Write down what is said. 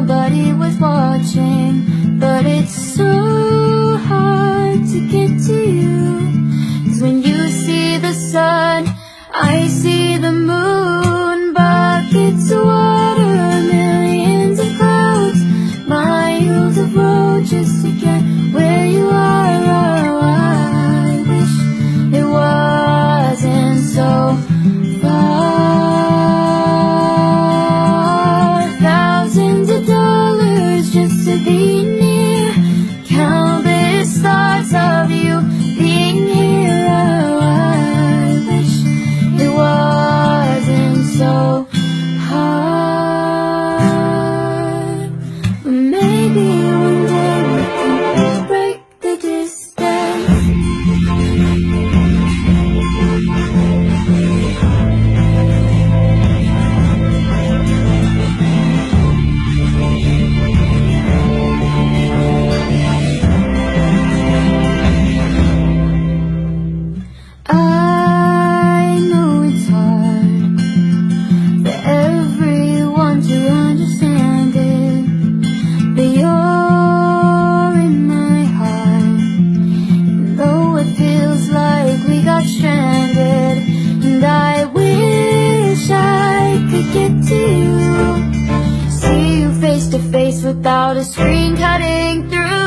nobody was watching. But it's so hard to get to you, 'cause when you see the sun, I see the moon. Buckets of water, millions of clouds, miles of road just to get where you are. Oh, I wish it wasn't so far. Thousands of dollars just to be near, countless thoughts of you being here. Oh, I wish it wasn't so hard. But maybe one day we can break the distance. I know it's hard for everyone to understand it, but you're in my heart. And though it feels like we got stranded, and I wish I could get to you, see you face to face without a screen cutting through.